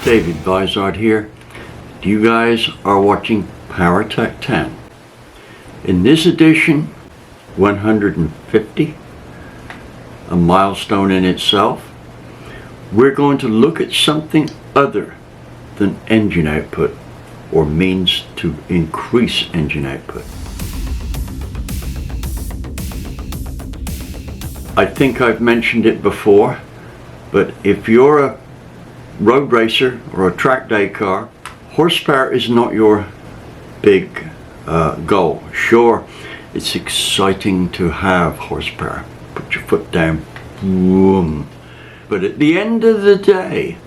David Vizard here. You guys are watching PowerTec 10. In this edition, 150, a milestone in itself, we're going to look at something other than engine output or means to increase engine output. I think I've mentioned it before, but if you're a road racer or a track day car, horsepower is not your big goal. Sure, it's exciting to have horsepower. Put your foot down, boom. But at the end of the day,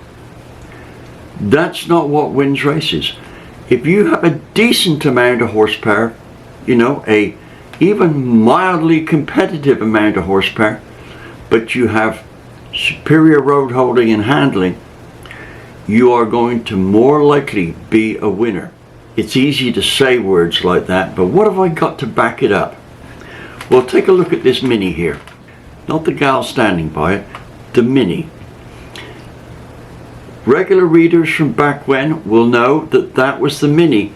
that's not what wins races. If you have a decent amount of horsepower, you know, a even mildly competitive amount of horsepower, but you have superior road holding and handling, you are going to more likely be a winner. It's easy to say words like that, but what have I got to back it up? Well, take a look at this Mini here. Not the gal standing by it, the Mini. Regular readers from back when will know that that was the Mini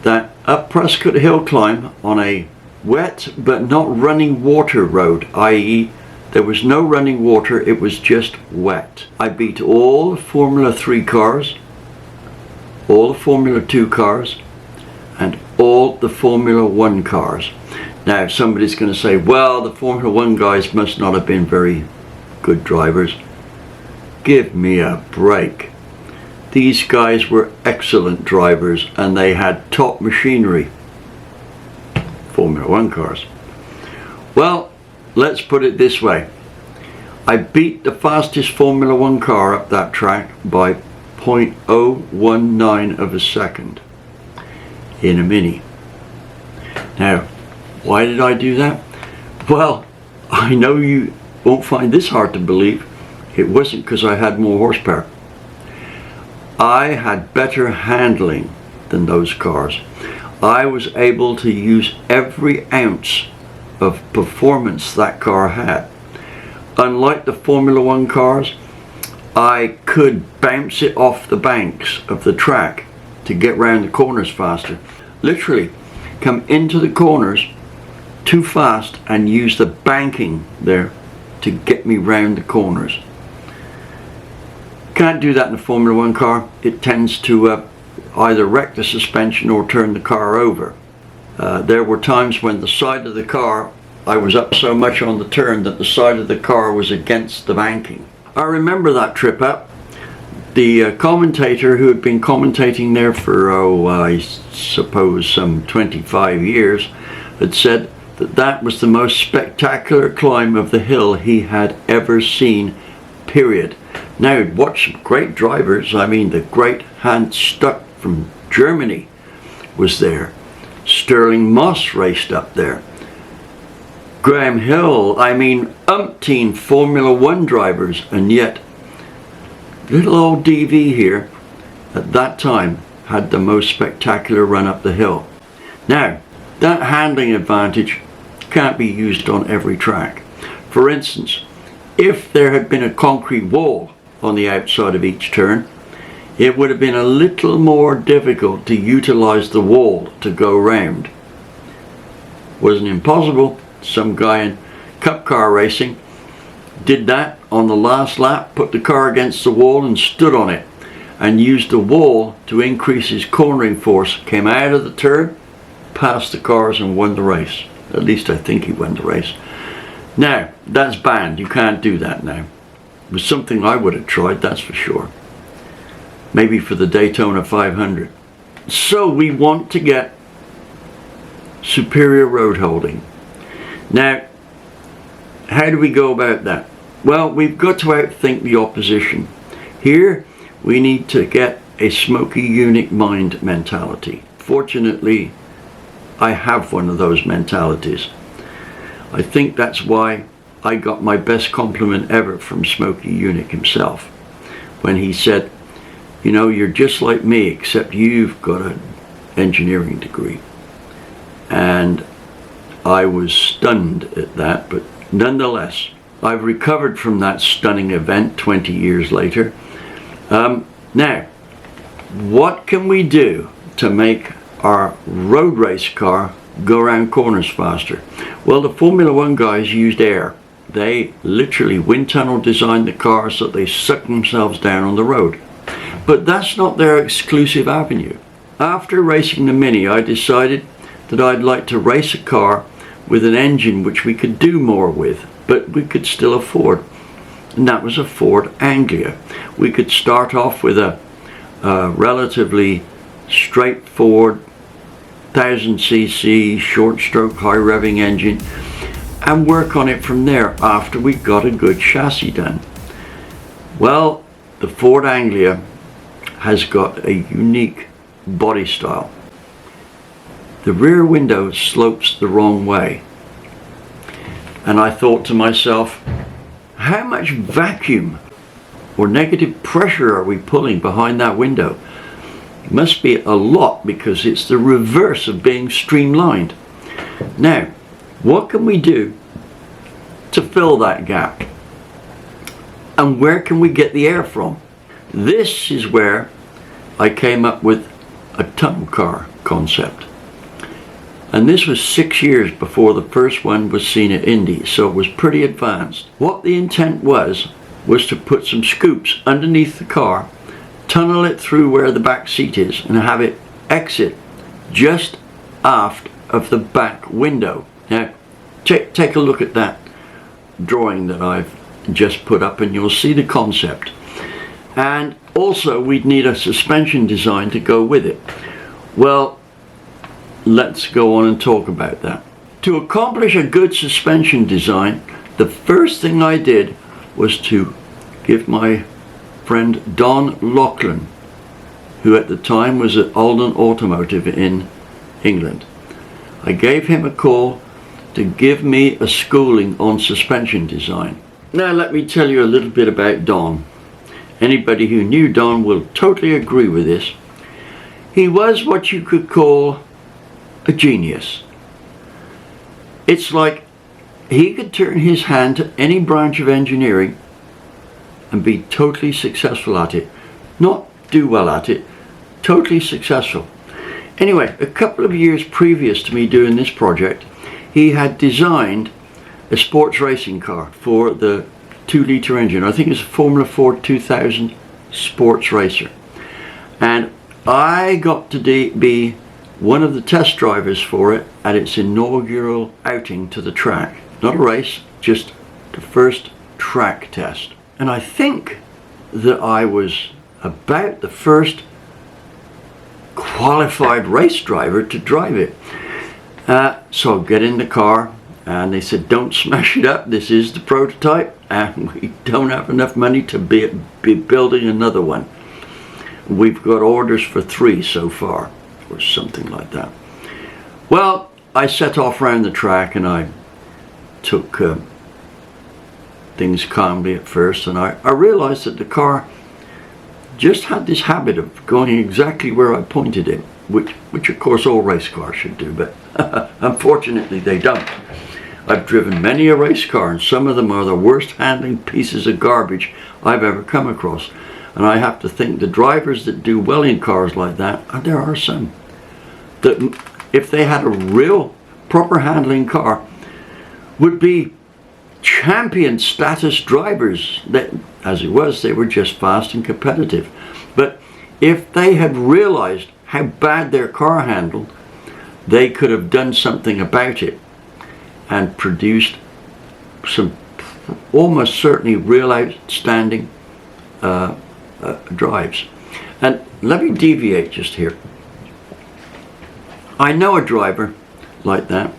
that up Prescott Hill climb on a wet but not running water road, i.e. there was no running water, it was just wet. I beat all the Formula 3 cars, all the Formula 2 cars, and all the Formula 1 cars. Now somebody's going to say, well, the Formula 1 guys must not have been very good drivers. Give me a break. These guys were excellent drivers and they had top machinery. Formula 1 cars. Well, let's put it this way. I beat the fastest Formula 1 car up that track by 0.019 of a second in a Mini. Now, why did I do that? Well, I know you won't find this hard to believe. It wasn't because I had more horsepower. I had better handling than those cars. I was able to use every ounce of performance that car had. Unlike the Formula 1 cars, I could bounce it off the banks of the track to get round the corners faster. Literally come into the corners too fast and use the banking there to get me round the corners. Can't do that in a Formula 1 car. It tends to either wreck the suspension or turn the car over. There were times when the side of the car, I was up so much on the turn that the side of the car was against the banking. I remember that trip up. The commentator who had been commentating there for, I suppose some 25 years, had said that that was the most spectacular climb of the hill he had ever seen, period. Now, he'd watched some great drivers. I mean, the great Hans Stuck from Germany was there. Sterling Moss raced up there. Graham Hill, I mean, umpteen Formula 1 drivers, and yet little old DV here at that time had the most spectacular run up the hill. Now, that handling advantage can't be used on every track. For instance, if there had been a concrete wall on the outside of each turn, it would have been a little more difficult to utilize the wall to go round. Wasn't impossible. Some guy in cup car racing did that on the last lap, put the car against the wall and stood on it and used the wall to increase his cornering force, came out of the turn, passed the cars and won the race. At least I think he won the race. Now, that's banned. You can't do that now. It was something I would have tried, that's for sure. Maybe for the Daytona 500. So we want to get superior road holding. Now, how do we go about that? Well, we've got to outthink the opposition. Here, we need to get a smoky unit mind mentality. Fortunately, I have one of those mentalities. I think that's why I got my best compliment ever from Smokey Unick himself when he said, you know, you're just like me except you've got an engineering degree. And I was stunned at that, but nonetheless, I've recovered from that stunning event 20 years later. Now, what can we do to make our road race car go around corners faster? Well, the Formula One guys used air. They literally wind tunnel designed the car so they suck themselves down on the road. But that's not their exclusive avenue. After racing the Mini, I decided that I'd like to race a car with an engine which we could do more with, but we could still afford. And that was a Ford Anglia. We could start off with a relatively straightforward 1000cc short stroke high revving engine and work on it from there after we got a good chassis done. Well, the Ford Anglia has got a unique body style. The rear window slopes the wrong way, and I thought to myself, how much vacuum or negative pressure are we pulling behind that window? It must be a lot, because it's the reverse of being streamlined. Now, what can we do to fill that gap? And where can we get the air from? This is where I came up with a tunnel car concept. And this was 6 years before the first one was seen at Indy, so it was pretty advanced. What the intent was to put some scoops underneath the car, tunnel it through where the back seat is, and have it exit just aft of the back window. Now, take a look at that drawing that I've just put up, and you'll see the concept. And also, we'd need a suspension design to go with it. Well, let's go on and talk about that. To accomplish a good suspension design, the first thing I did was to give my friend Don Laughlin, who at the time was at Alden Automotive in England, I gave him a call to give me a schooling on suspension design. Now let me tell you a little bit about Don. Anybody who knew Don will totally agree with this. He was what you could call a genius. It's like he could turn his hand to any branch of engineering and be totally successful at it. Not do well at it, totally successful. Anyway, a couple of years previous to me doing this project, he had designed a sports racing car for the 2-litre engine. I think it's a Formula Ford 2000 sports racer. And I got to be one of the test drivers for it at its inaugural outing to the track. Not a race, just the first track test. And I think that I was about the first qualified race driver to drive it. So I get in the car, and they said, don't smash it up, this is the prototype, and we don't have enough money to be building another one. We've got orders for 3 so far, or something like that. Well, I set off around the track, and I took things calmly at first, and I realized that the car just had this habit of going exactly where I pointed it, which of course all race cars should do, but unfortunately they don't. I've driven many a race car, and some of them are the worst handling pieces of garbage I've ever come across. And I have to think the drivers that do well in cars like that, and there are some, that if they had a real proper handling car, would be champion status drivers. That, as it was, they were just fast and competitive. But if they had realized how bad their car handled, they could have done something about it and produced some almost certainly real outstanding drives. And let me deviate just here. I know a driver like that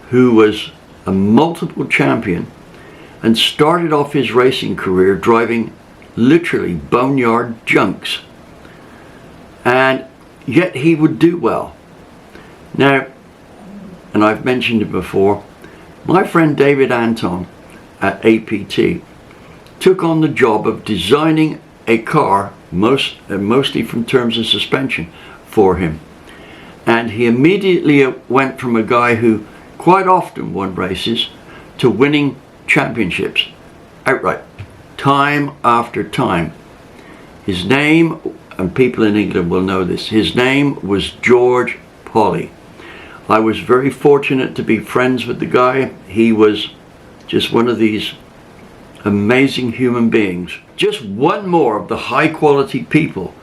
who was a multiple champion and started off his racing career driving literally boneyard junks, and yet he would do well. Now, and I've mentioned it before, my friend David Anton at APT took on the job of designing a car, mostly from terms of suspension, for him. And he immediately went from a guy who quite often won races to winning championships outright, time after time. His name and people in England will know this. His name was George Polly. I was very fortunate to be friends with the guy. He was just one of these amazing human beings. Just one more of the high quality people,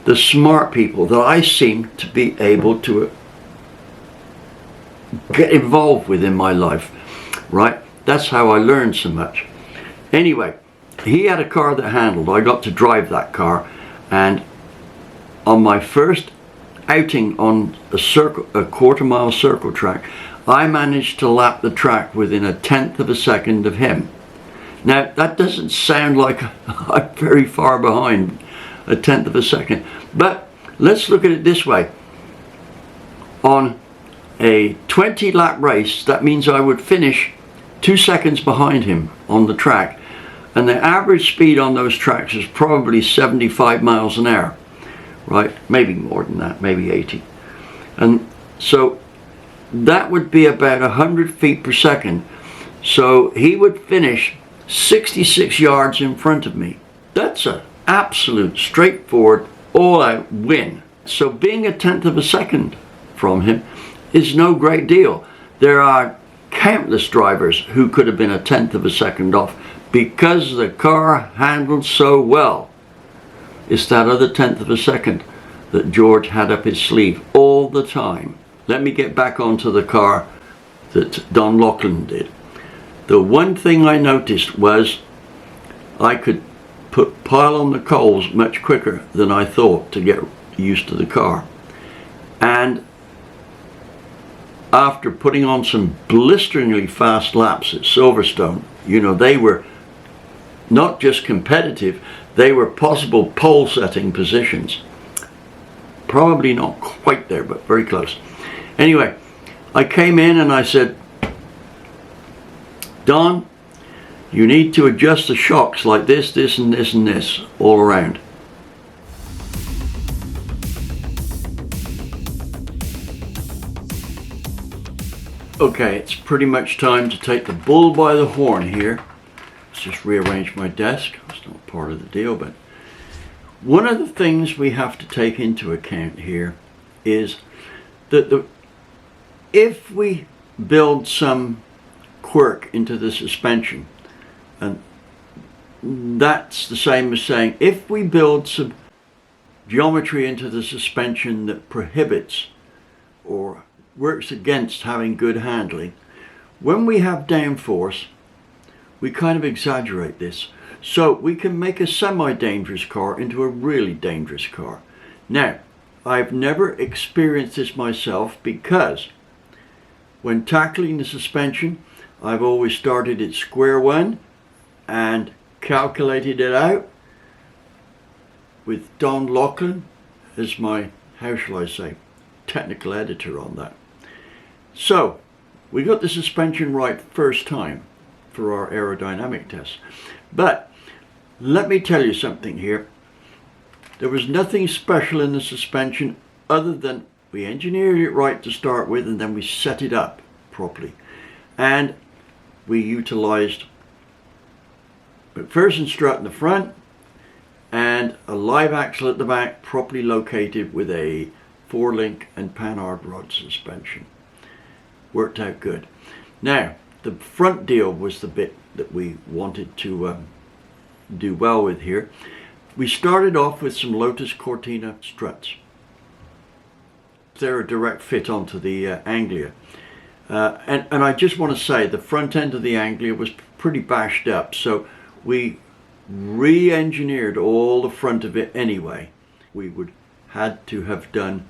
the smart people that I seem to be able to get involved with in my life, right? That's how I learned so much. Anyway, he had a car that handled. I got to drive that car, and on my first outing on a quarter-mile circle track, I managed to lap the track within 1/10 of a second of him. Now, that doesn't sound like I'm very far behind, 1/10 of a second, but let's look at it this way. On a 20-lap race, that means I would finish 2 seconds behind him on the track, and the average speed on those tracks is probably 75 miles an hour, right? Maybe more than that, maybe 80. And so that would be about 100 feet per second. So he would finish 66 yards in front of me. That's an absolute straightforward all-out win. So being 1/10 of a second from him is no great deal. There are countless drivers who could have been 1/10 of a second off because the car handled so well. It's that other 1/10 of a second that George had up his sleeve all the time. Let me get back onto the car that Don Laughlin did. The one thing I noticed was I could pile on the coals much quicker than I thought to get used to the car. And after putting on some blisteringly fast laps at Silverstone, you know, they were not just competitive, they were possible pole setting positions. Probably not quite there, but very close. Anyway, I came in and I said, Don, you need to adjust the shocks like this, this, and this, and this, all around. Okay, it's pretty much time to take the bull by the horn here. Let's just rearrange my desk. It's not part of the deal, but one of the things we have to take into account here is that if we build some quirk into the suspension, and that's the same as saying if we build some geometry into the suspension that prohibits or works against having good handling, when we have downforce, we kind of exaggerate this. So we can make a semi-dangerous car into a really dangerous car. Now, I've never experienced this myself because when tackling the suspension, I've always started at square one and calculated it out with Don Laughlin as my, how shall I say, technical editor on that. So we got the suspension right first time for our aerodynamic tests. But let me tell you something here. There was nothing special in the suspension other than we engineered it right to start with, and then we set it up properly. And we utilized McPherson strut in the front and a live axle at the back, properly located with a 4-link and Panhard rod suspension. Worked out good. Now, the front deal was the bit that we wanted to do well with here. We started off with some Lotus Cortina struts. They're a direct fit onto the Anglia. And I just want to say the front end of the Anglia was pretty bashed up, so we re-engineered all the front of it anyway. We would had to have done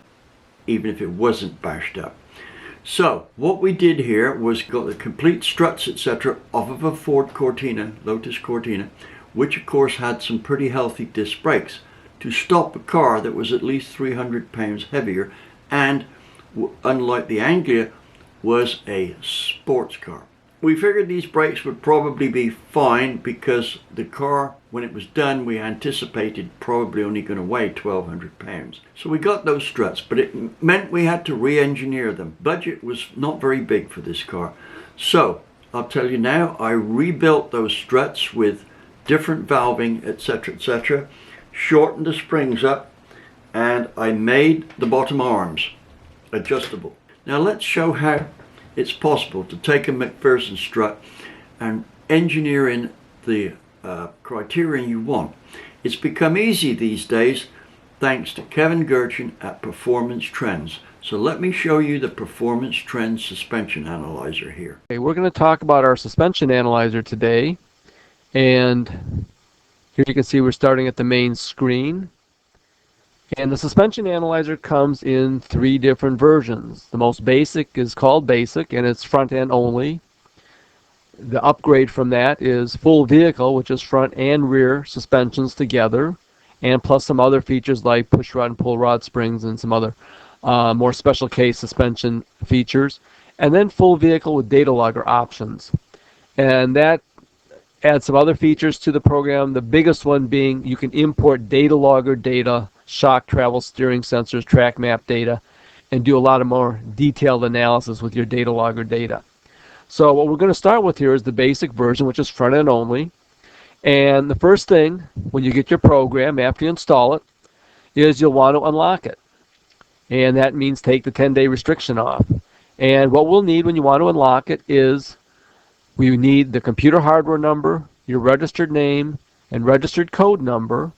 even if it wasn't bashed up. So what we did here was got the complete struts, etc., off of a Ford Cortina, Lotus Cortina, which of course had some pretty healthy disc brakes to stop a car that was at least 300 pounds heavier and, unlike the Anglia, was a sports car. We figured these brakes would probably be fine because the car, when it was done, we anticipated probably only going to weigh 1,200 pounds. So we got those struts, but it meant we had to re-engineer them. Budget was not very big for this car. So I'll tell you now, I rebuilt those struts with different valving, etc., etc., shortened the springs up, and I made the bottom arms adjustable. Now let's show how it's possible to take a McPherson strut and engineer in the criterion you want. It's become easy these days thanks to Kevin Gerchen at Performance Trends. So let me show you the Performance Trends suspension analyzer here. Okay, we're going to talk about our suspension analyzer today, and here you can see we're starting at the main screen. And the suspension analyzer comes in 3 different versions. The most basic is called Basic, and it's front end only. The upgrade from that is Full Vehicle, which is front and rear suspensions together, and plus some other features like push rod and pull rod springs and some other more special case suspension features. And then Full Vehicle with data logger options. And that adds some other features to the program, the biggest one being you can import data logger data, shock travel, steering sensors, track map data, and do a lot of more detailed analysis with your data logger data. So what we're going to start with here is the basic version, which is front end only. And the first thing when you get your program after you install it is you'll want to unlock it. And that means take the 10-day restriction off. And what we'll need when you want to unlock it is we need the computer hardware number, your registered name, and registered code number.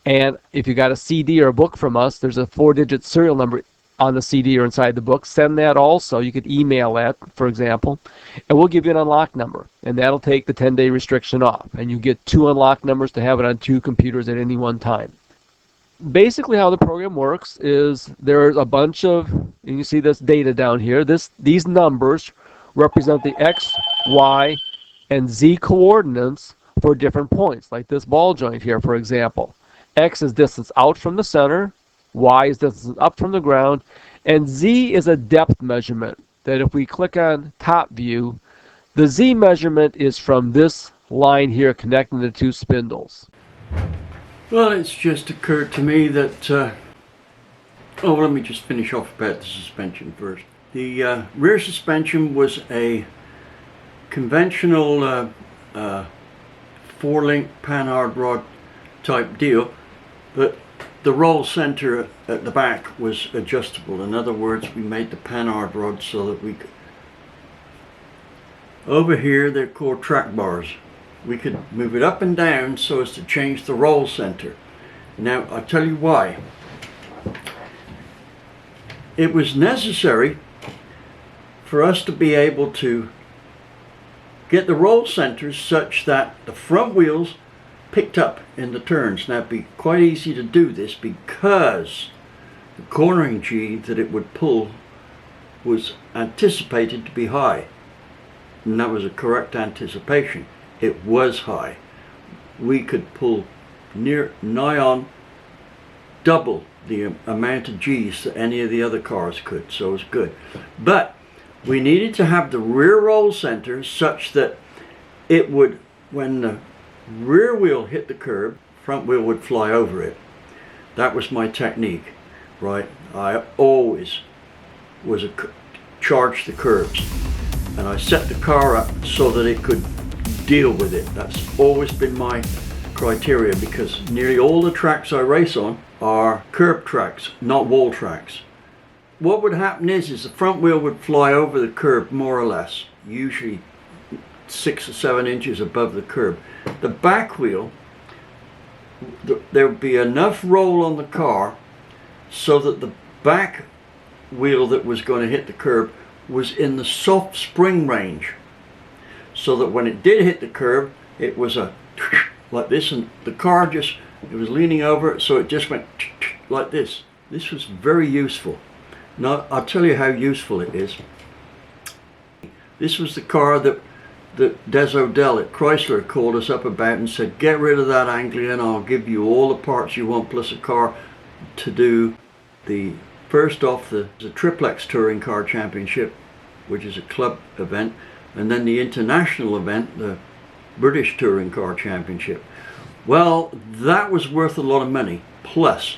And if you got a CD or a book from us, there's a 4-digit serial number on the CD or inside the book. Send that also. You could email that, for example, and we'll give you an unlock number, and that'll take the 10-day restriction off. And you get 2 unlock numbers to have it on 2 computers at any one time. Basically, how the program works is there's a bunch of, and you see this data down here. These numbers represent the X, Y, and Z coordinates for different points, like this ball joint here, for example. X is distance out from the center, Y is distance up from the ground, and Z is a depth measurement that if we click on top view, the Z measurement is from this line here connecting the 2 spindles. Well, it's just occurred to me that, let me just finish off about the suspension first. The rear suspension was a conventional 4-link panhard rod type deal, but the roll center at the back was adjustable. In other words, we made the panhard rod so that we could, over here they're called track bars. We could move it up and down so as to change the roll center. Now I'll tell you why. It was necessary for us to be able to get the roll centers such that the front wheels picked up in the turns. Now it'd be quite easy to do this because the cornering G that it would pull was anticipated to be high, and that was a correct anticipation. It was high. We could pull nigh on double the amount of G's that any of the other cars could, so it was good. But we needed to have the rear roll center such that it would, when the rear wheel hit the curb, front wheel would fly over it. That was my technique, right? I always was charge the curbs, and I set the car up so that it could deal with it. That's always been my criteria, because nearly all the tracks I race on are curb tracks, not wall tracks. What would happen is the front wheel would fly over the curb more or less, usually 6 or 7 inches above the curb. The back wheel, there would be enough roll on the car so that the back wheel that was going to hit the curb was in the soft spring range, so that when it did hit the curb, it was a like this, and the car just, it was leaning over it, so it just went like this. This was very useful. Now I'll tell you how useful it is. This was the car that Des O'Dell at Chrysler called us up about and said, get rid of that Anglia and I'll give you all the parts you want plus a car to do the first off the Triplex Touring Car Championship, which is a club event, and then the international event, the British Touring Car Championship. Well, that was worth a lot of money, plus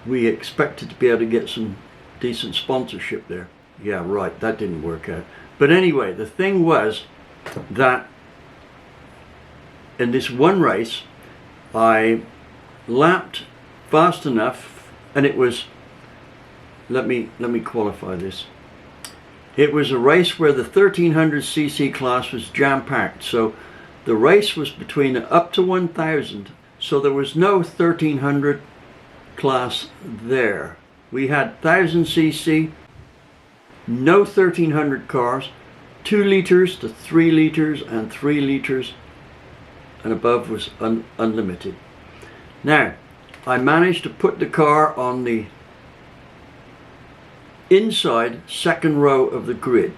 we expected to be able to get some decent sponsorship there. Yeah, right, that didn't work out. But anyway, the thing was that in this one race, I lapped fast enough, and it was, let me qualify this. It was a race where the 1300cc class was jam-packed, so the race was between up to 1000, so there was no 1300 class there. We had 1000cc, no 1300 cars, 2 liters to 3 liters and 3 liters and above was unlimited. Now, I managed to put the car on the inside second row of the grid,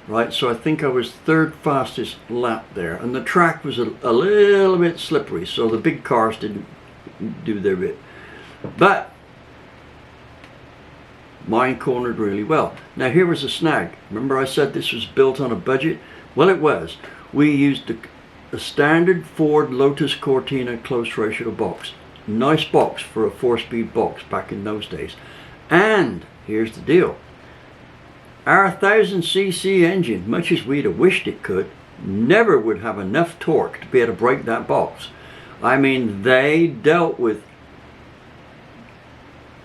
right? So I think I was third fastest lap there, and the track was a little bit slippery, so the big cars didn't do their bit, but mine cornered really well. Now here was a snag. Remember I said this was built on a budget? Well, it was. We used a standard Ford Lotus Cortina close ratio box. Nice box for a 4-speed box back in those days. And here's the deal. Our 1000cc engine, much as we'd have wished it could, never would have enough torque to be able to break that box. I mean, they dealt with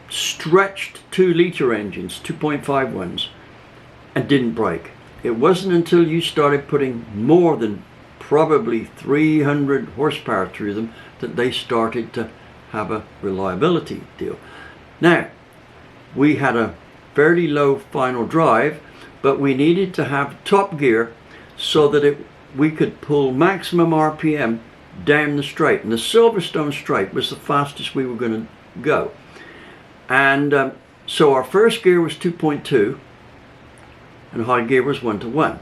stretched 2-liter engines, 2.5 ones, and didn't break. It wasn't until you started putting more than probably 300 horsepower through them that they started to have a reliability deal. Now, we had a fairly low final drive, but we needed to have top gear so that we could pull maximum RPM down the straight, and the Silverstone straight was the fastest we were going to go. And so our first gear was 2.2 and high gear was 1-to-1.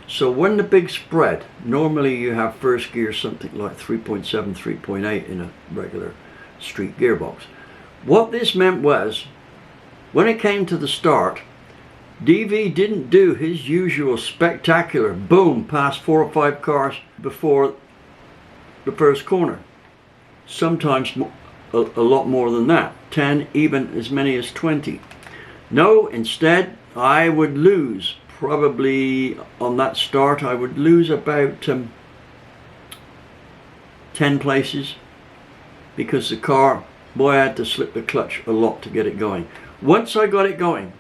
So when the big spread, normally you have first gear something like 3.7, 3.8 in a regular street gearbox. What this meant was, when it came to the start, DV didn't do his usual spectacular boom past 4 or 5 cars before the first corner. Sometimes a lot more than that, 10, even as many as 20. No, instead I would lose, probably on that start I would lose about 10 places, because the car, boy, I had to slip the clutch a lot to get it going. Once I got it going,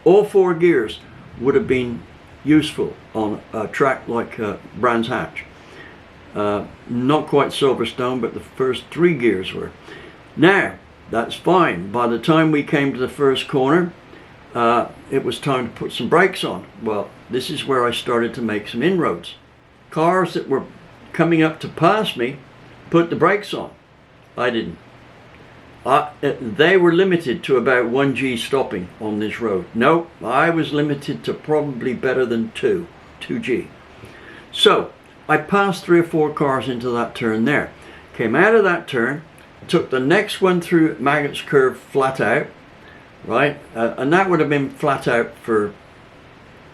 all 4 gears would have been useful on a track like Brands Hatch. Not quite Silverstone, but the first 3 gears were. Now, that's fine. By the time we came to the first corner, it was time to put some brakes on. Well, this is where I started to make some inroads. Cars that were coming up to pass me put the brakes on. I didn't. They were limited to about 1G stopping on this road. No, I was limited to probably better than 2G. So I passed 3 or 4 cars into that turn there. Came out of that turn, took the next one through Maggot's Curve flat out, right? And that would have been flat out for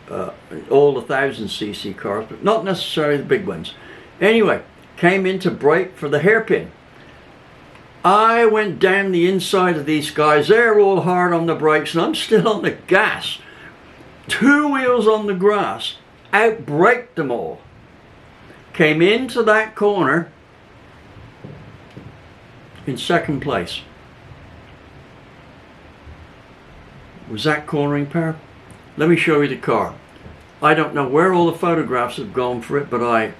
all the 1000cc cars, but not necessarily the big ones. Anyway, came in to brake for the hairpin. I went down the inside of these guys. They're all hard on the brakes and I'm still on the gas. 2 wheels on the grass, out-braked them all. Came into that corner in second place. Was that cornering power? Let me show you the car. I don't know where all the photographs have gone for it, but I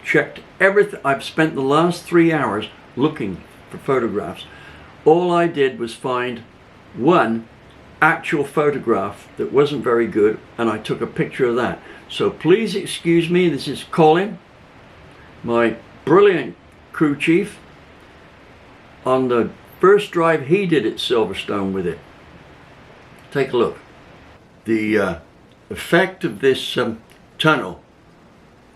checked everything. I've spent the last 3 hours looking for photographs. All I did was find one actual photograph that wasn't very good, and I took a picture of that. So please excuse me, this is Colin, my brilliant crew chief, on the first drive he did at Silverstone with it. Take a look. The effect of this tunnel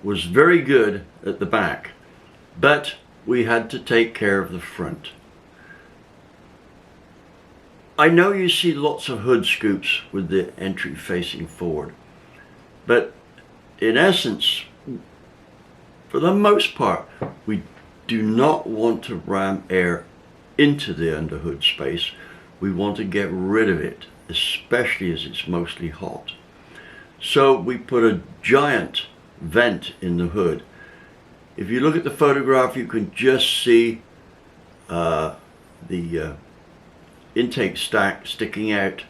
was very good at the back, but we had to take care of the front. I know you see lots of hood scoops with the entry facing forward, but in essence, for the most part, we do not want to ram air into the underhood space. We want to get rid of it, especially as it's mostly hot. So we put a giant vent in the hood. If you look at the photograph, you can just see the intake stack sticking out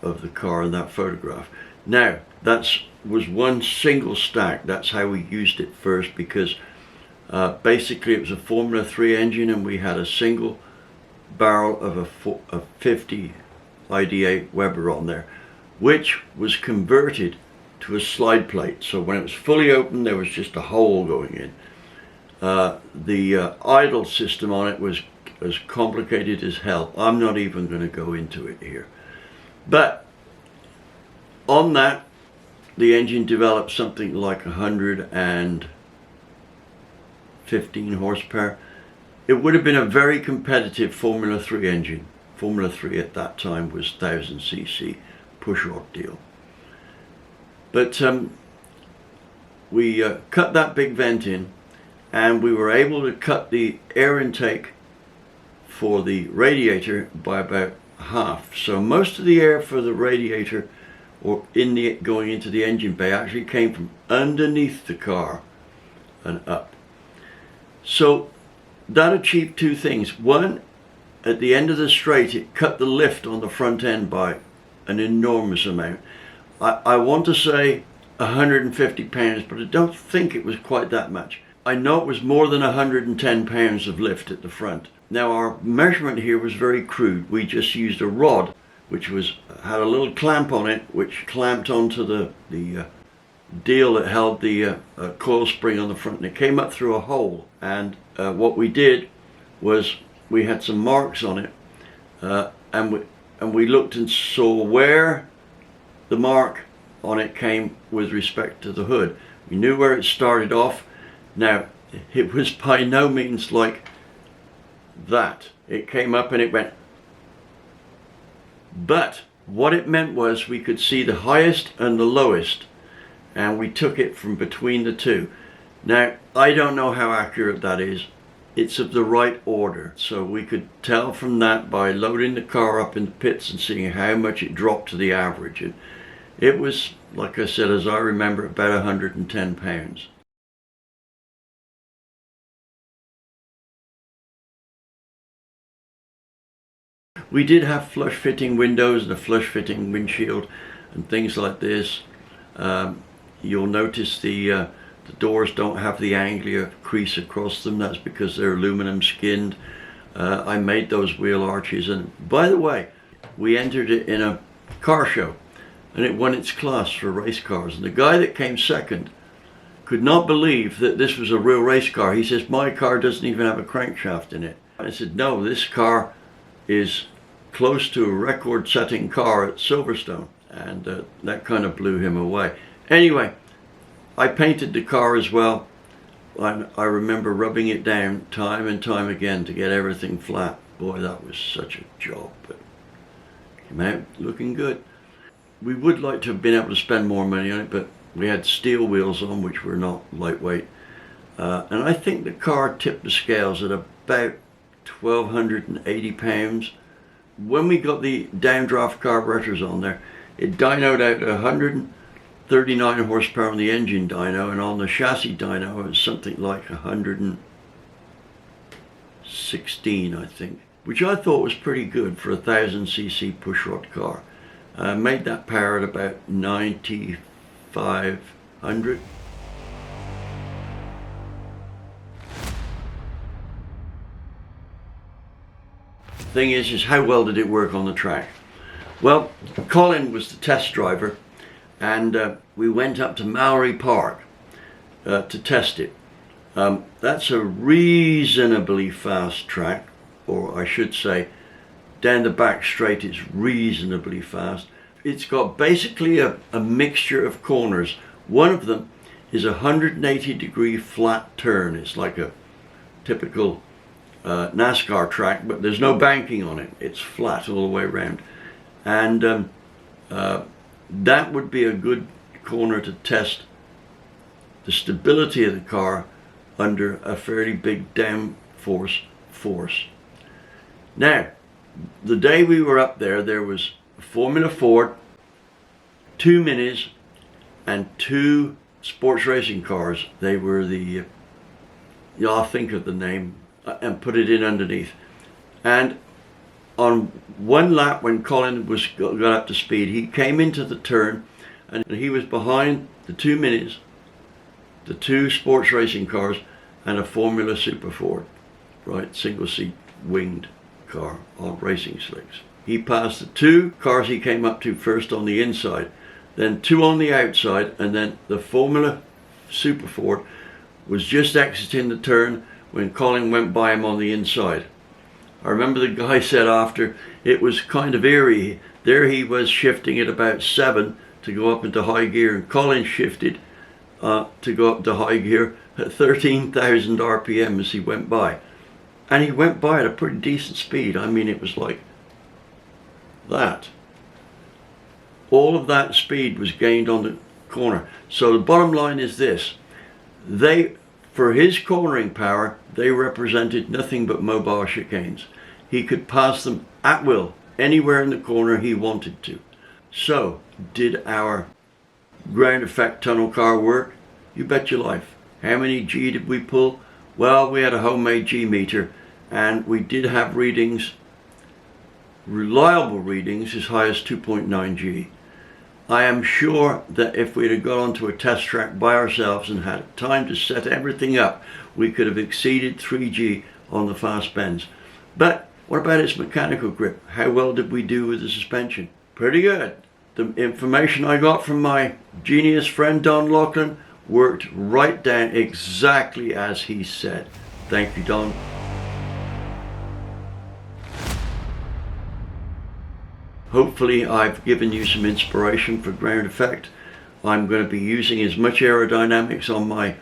of the car in that photograph. Now, that was one single stack. That's how we used it first, because basically it was a Formula 3 engine, and we had a single barrel of a 50 ID8 Weber on there, which was converted to a slide plate. So when it was fully open, there was just a hole going in. The idle system on it was as complicated as hell. I'm not even going to go into it here. But on that, the engine developed something like 115 horsepower. It would have been a very competitive Formula 3 engine. Formula 3 at that time was 1000cc pushrod deal. But we cut that big vent in, and we were able to cut the air intake for the radiator by about half. So most of the air for the radiator, or going into the engine bay, actually came from underneath the car and up. So that achieved two things. One, at the end of the straight, it cut the lift on the front end by an enormous amount. I want to say 150 pounds, but I don't think it was quite that much. I know it was more than 110 pounds of lift at the front. Now, our measurement here was very crude. We just used a rod which had a little clamp on it, which clamped onto the deal that held the coil spring on the front, and it came up through a hole. And what we did was we had some marks on it, and we looked and saw where the mark on it came with respect to the hood. We knew where it started off. Now, it was by no means like that. It came up and it went. But what it meant was we could see the highest and the lowest, and we took it from between the two. Now, I don't know how accurate that is. It's of the right order. So we could tell from that by loading the car up in the pits and seeing how much it dropped to the average. And it was, like I said, as I remember, about 110 pounds. We did have flush fitting windows and a flush fitting windshield and things like this. You'll notice the doors don't have the Anglia crease across them. That's because they're aluminum skinned. I made those wheel arches, and by the way, we entered it in a car show and it won its class for race cars, and the guy that came second could not believe that this was a real race car. He says, my car doesn't even have a crankshaft in it. I said, no, this car is close to a record-setting car at Silverstone, and that kind of blew him away. Anyway, I painted the car as well. I remember rubbing it down time and time again to get everything flat. Boy, that was such a job, but came out looking good. We would like to have been able to spend more money on it, but we had steel wheels on, which were not lightweight. And I think the car tipped the scales at about 1,280 pounds. When we got the downdraft carburetors on there, it dynoed out 139 horsepower on the engine dyno, and on the chassis dyno it was something like 116, I think, which I thought was pretty good for a 1000cc pushrod car. Made that power at about 9,500. Thing is how well did it work on the track? Well, Colin was the test driver, and we went up to Mallory Park to test it. That's a reasonably fast track, or I should say down the back straight it's reasonably fast. It's got basically a mixture of corners. One of them is a 180-degree flat turn. It's like a typical NASCAR track, but there's no banking on it. It's flat all the way around, and that would be a good corner to test the stability of the car under a fairly big downforce force. Now, the day we were up there, there was a Formula Ford, 2 Minis, and 2 sports racing cars. They were the Yeah, I'll think of the name and put it in underneath. And on one lap, when Colin got up to speed, he came into the turn and he was behind the two Minis, the two sports racing cars, and a Formula Super Ford, right, single seat winged car on racing slicks. He passed the two cars he came up to first on the inside, then two on the outside, and then the Formula Super Ford was just exiting the turn when Colin went by him on the inside. I remember the guy said after, it was kind of eerie. There he was shifting at about 7 to go up into high gear, and Colin shifted to go up to high gear at 13,000 RPM as he went by. And he went by at a pretty decent speed. I mean, it was like that. All of that speed was gained on the corner. So the bottom line is this. For his cornering power, they represented nothing but mobile chicanes. He could pass them at will, anywhere in the corner he wanted to. So, did our ground effect tunnel car work? You bet your life. How many G did we pull? Well, we had a homemade G meter, and we did have readings, reliable readings, as high as 2.9 G. I am sure that if we'd have got onto a test track by ourselves and had time to set everything up, we could have exceeded 3G on the fast bends. But what about its mechanical grip? How well did we do with the suspension? Pretty good. The information I got from my genius friend Don Laughlin worked right down exactly as he said. Thank you, Don. Hopefully I've given you some inspiration for ground effect. I'm going to be using as much aerodynamics on my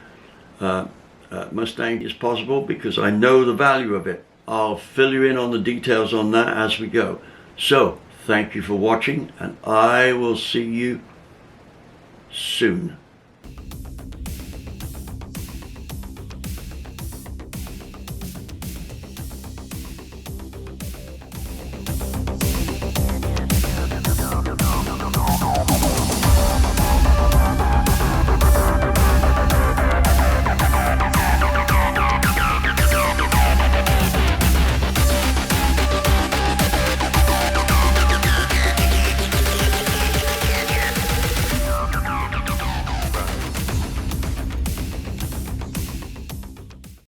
Mustang as possible because I know the value of it. I'll fill you in on the details on that as we go. So, thank you for watching, and I will see you soon.